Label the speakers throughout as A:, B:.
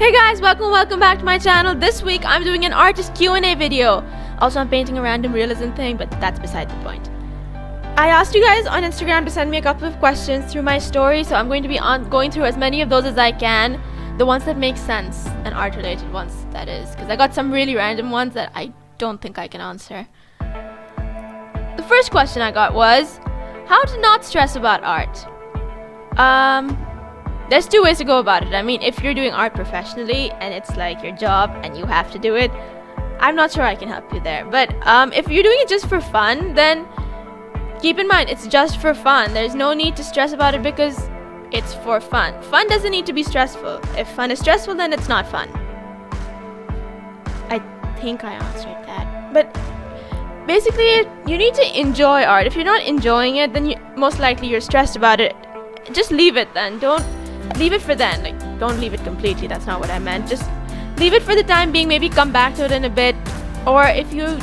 A: Hey guys, welcome back to my channel. This week I'm doing an artist Q&A video. Also, I'm painting a random realism thing, but that's beside the point. I asked you guys on Instagram to send me a couple of questions through my story, so I'm going to be going through as many of those as I can. The ones that make sense, and art-related ones, that is, because I got some really random ones that I don't think I can answer. The first question I got was, how to not stress about art? There's two ways to go about it. I mean, if you're doing art professionally and it's like your job and you have to do it, I'm not sure I can help you there. But if you're doing it just for fun, then keep in mind it's just for fun. There's no need to stress about it because it's for fun. Fun doesn't need to be stressful. If fun is stressful, then it's not fun. I think I answered that. But basically, you need to enjoy art. If you're not enjoying it, then most likely you're stressed about it. Just leave it then. Don't leave it for then. Like, don't leave it completely. That's not what I meant. Just leave it for the time being. Maybe come back to it in a bit. Or if you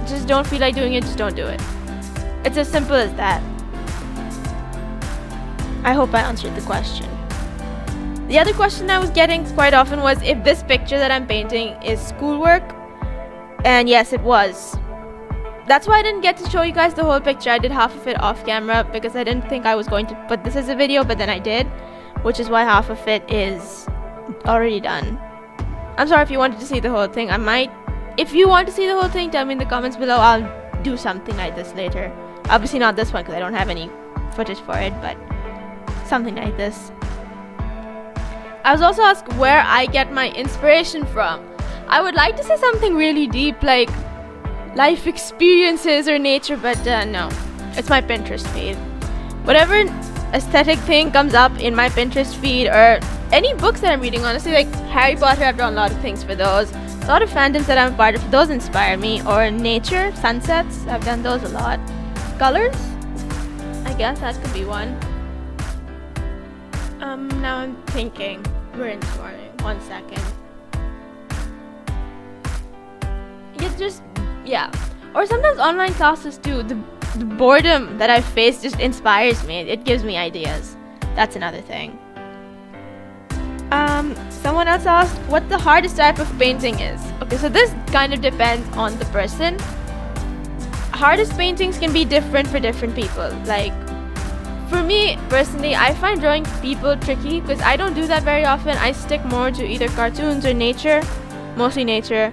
A: just don't feel like doing it, just don't do it. It's as simple as that. I hope I answered the question. The other question I was getting quite often was if this picture that I'm painting is schoolwork. And yes, it was. That's why I didn't get to show you guys the whole picture. I did half of it off camera because I didn't think I was going to put this as a video, but then I did, which is why half of it is already done. I'm sorry if you wanted to see the whole thing. I might, if you want to see the whole thing, tell me in the comments below. I'll do something like this later. Obviously not this one because I don't have any footage for it, but something like this. I was also asked where I get my inspiration from. I would like to say something really deep like life experiences or nature, but no, it's my Pinterest feed. Whatever aesthetic thing comes up in my Pinterest feed, or any books that I'm reading, honestly, like Harry Potter, I've done a lot of things for those. A lot of fandoms that I'm a part of, those inspire me. Or nature, sunsets, I've done those a lot. Colors, I guess that could be one. Now I'm thinking. We're in the morning. 1 second. Yeah. Or sometimes online classes too. The boredom that I face just inspires me. It gives me ideas. That's another thing. Someone else asked what the hardest type of painting is. Okay, so this kind of depends on the person. Hardest paintings can be different for different people. Like, for me personally, I find drawing people tricky because I don't do that very often. I stick more to either cartoons or nature, mostly nature.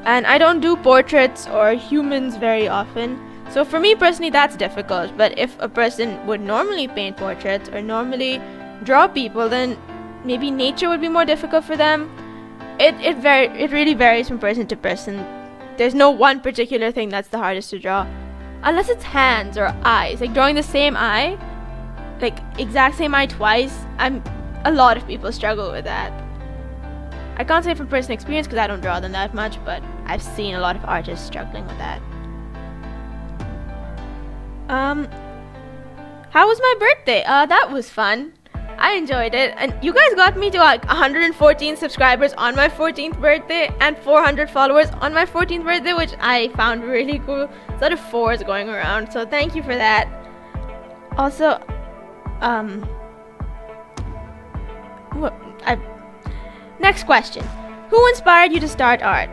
A: And I don't do portraits or humans very often. So for me personally, that's difficult. But if a person would normally paint portraits or normally draw people, then maybe nature would be more difficult for them. It really varies from person to person. There's no one particular thing that's the hardest to draw. Unless it's hands or eyes. Like drawing the same eye, like exact same eye twice, a lot of people struggle with that. I can't say from personal experience because I don't draw them that much, but I've seen a lot of artists struggling with that. How was my birthday? That was fun. I enjoyed it, and you guys got me to like 114 subscribers on my 14th birthday and 400 followers on my 14th birthday, which I found really cool. A lot of 4s going around, so thank you for that. Also, next question. Who inspired you to start art?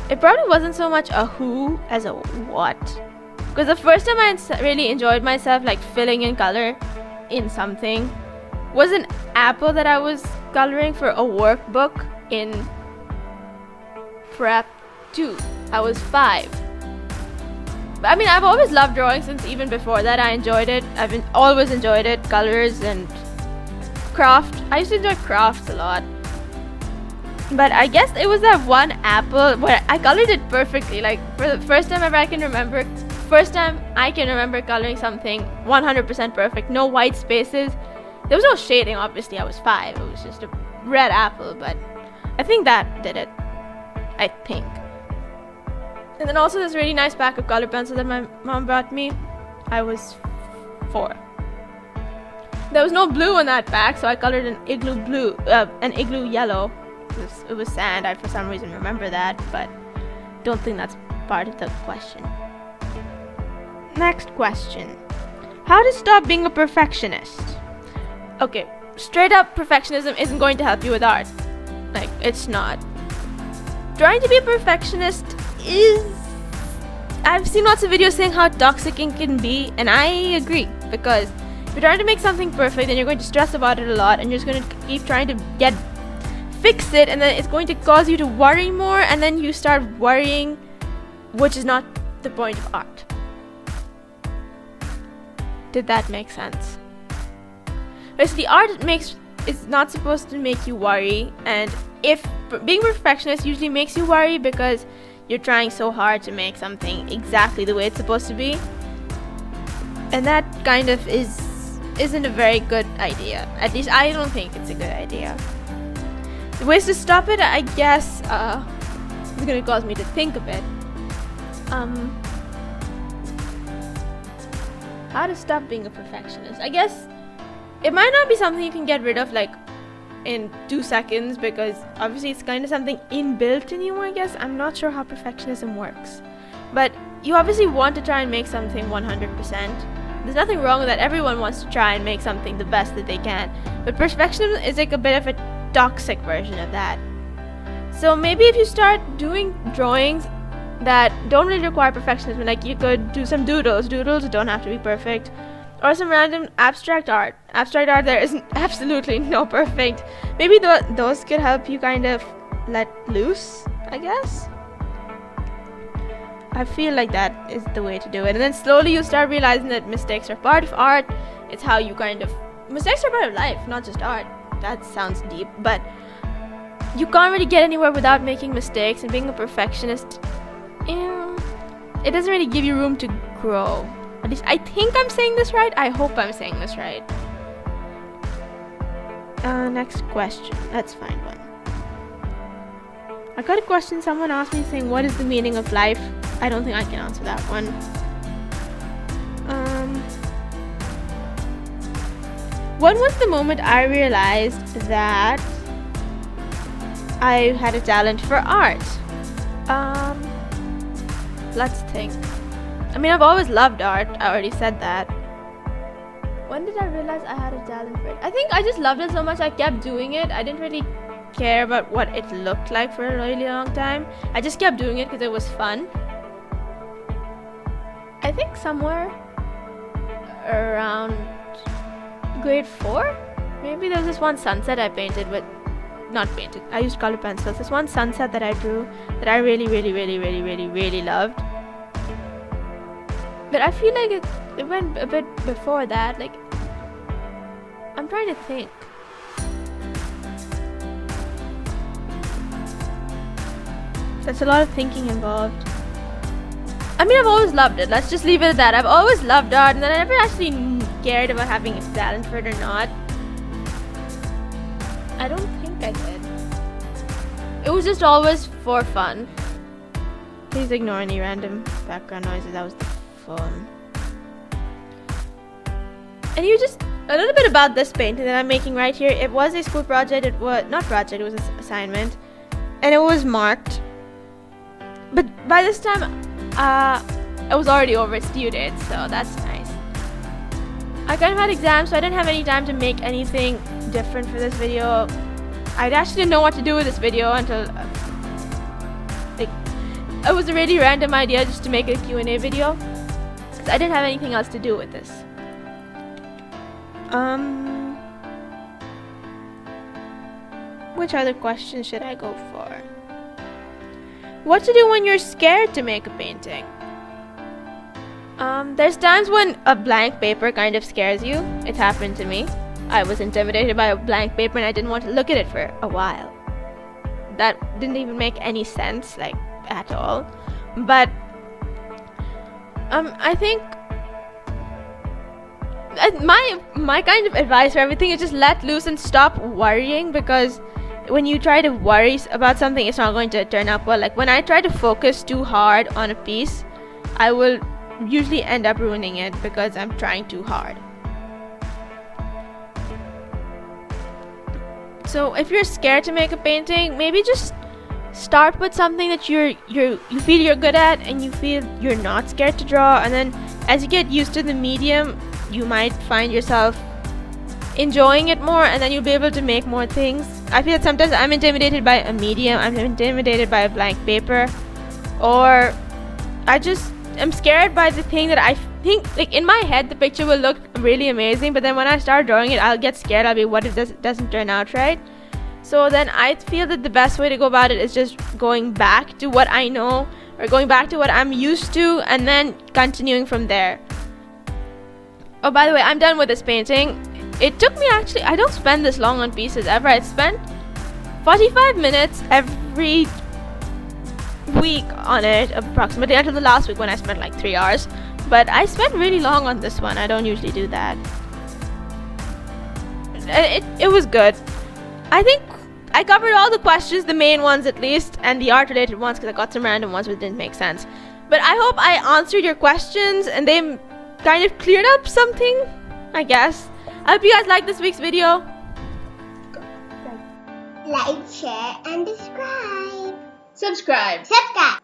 A: It probably wasn't so much a who as a what. Because the first time I really enjoyed myself like filling in color in something was an apple that I was coloring for a workbook in prep 2. I was 5. I mean, I've always loved drawing since even before that. I enjoyed it. I've always enjoyed it. Colors and craft. I used to enjoy crafts a lot. But I guess it was that one apple where I colored it perfectly. Like, for the first time ever I can remember coloring something 100% perfect. No white spaces. There was no shading, obviously. I was 5. It was just a red apple, but I think that did it. I think. And then also this really nice pack of color pencils that my mom brought me. I was 4. There was no blue in that pack, so I colored an igloo yellow. It was sand. I for some reason remember that, but don't think that's part of the question. Next question. How to stop being a perfectionist? Okay, straight up perfectionism isn't going to help you with art. Like, it's not. Trying to be a perfectionist is... I've seen lots of videos saying how toxic it can be, and I agree, because if you're trying to make something perfect, then you're going to stress about it a lot, and you're just going to keep trying to fix it, and then it's going to cause you to worry more, and then you start worrying, which is not the point of art. Did that make sense? Basically, art is not supposed to make you worry, and if being a perfectionist usually makes you worry because you're trying so hard to make something exactly the way it's supposed to be, and that kind of isn't a very good idea. At least I don't think it's a good idea. The ways to stop it, I guess, it's gonna cause me to think a bit. How to stop being a perfectionist? I guess it might not be something you can get rid of like in 2 seconds, because obviously it's kind of something inbuilt in you, I guess. I'm not sure how perfectionism works, but you obviously want to try and make something 100%. There's nothing wrong with that. Everyone wants to try and make something the best that they can, but perfectionism is like a bit of a toxic version of that. So maybe if you start doing drawings that don't really require perfectionism, like you could do some doodles don't have to be perfect, or some random abstract art. There is absolutely no perfect. Maybe those could help you kind of let loose, I guess. I feel like that is the way to do it. And then slowly you start realizing that mistakes are part of art. It's how you mistakes are part of life, not just art. That sounds deep, but you can't really get anywhere without making mistakes, and being a perfectionist, it doesn't really give you room to grow. At least I think I'm saying this right. I hope I'm saying this right. Next question. Let's find one. I got a question someone asked me saying, what is the meaning of life? I don't think I can answer that one. When was the moment I realized that I had a talent for art? Let's think. I mean, I've always loved art. I already said that. When did I realize I had a talent for it? I think I just loved it so much I kept doing it. I didn't really care about what it looked like for a really long time. I just kept doing it because it was fun. I think somewhere around grade 4, maybe. There was this one sunset I painted with, not painted, I used color pencils. This one sunset that I drew that I really loved. But I feel like it went a bit before that. Like, I'm trying to think. There's a lot of thinking involved. I mean, I've always loved it. Let's just leave it at that. I've always loved art, and then I never actually cared about having a talent for it or not. I don't think I did. It was just always for fun. Please ignore any random background noises. That was the phone. And a little bit about this painting that I'm making right here. It was a school project. It was an assignment, and it was marked. But by this time, I was already over its due date, so that's nice. I kind of had exams, so I didn't have any time to make anything different for this video. I actually didn't know what to do with this video until it was a really random idea just to make a Q&A video, because I didn't have anything else to do with this. Which other question should I go for? What to do when you're scared to make a painting? There's times when a blank paper kind of scares you. It happened to me. I was intimidated by a blank paper and I didn't want to look at it for a while. That didn't even make any sense, like, at all. But I think my kind of advice for everything is just let loose and stop worrying, because when you try to worry about something, it's not going to turn out well. Like, when I try to focus too hard on a piece, I will usually end up ruining it because I'm trying too hard. So if you're scared to make a painting, maybe just start with something that you feel you're good at and you feel you're not scared to draw, and then as you get used to the medium, you might find yourself enjoying it more, and then you'll be able to make more things. I feel that sometimes I'm intimidated by a medium, I'm intimidated by a blank paper, or I just am scared by the thing that I think, like, in my head the picture will look really amazing, but then when I start drawing it, I'll get scared. I'll be, what if this doesn't turn out right? So then I feel that the best way to go about it is just going back to what I know, or going back to what I'm used to, and then continuing from there. Oh, by the way, I'm done with this painting. It took me, actually, I don't spend this long on pieces ever. I spent 45 minutes every week on it, approximately, until the last week when I spent like 3 hours. But I spent really long on this one. I don't usually do that. It was good. I think I covered all the questions, the main ones at least, and the art related ones, because I got some random ones which didn't make sense. But I hope I answered your questions and they kind of cleared up something, I guess. I hope you guys liked this week's video.
B: Like, share, and subscribe.
C: Subscribe.
B: Subscribe.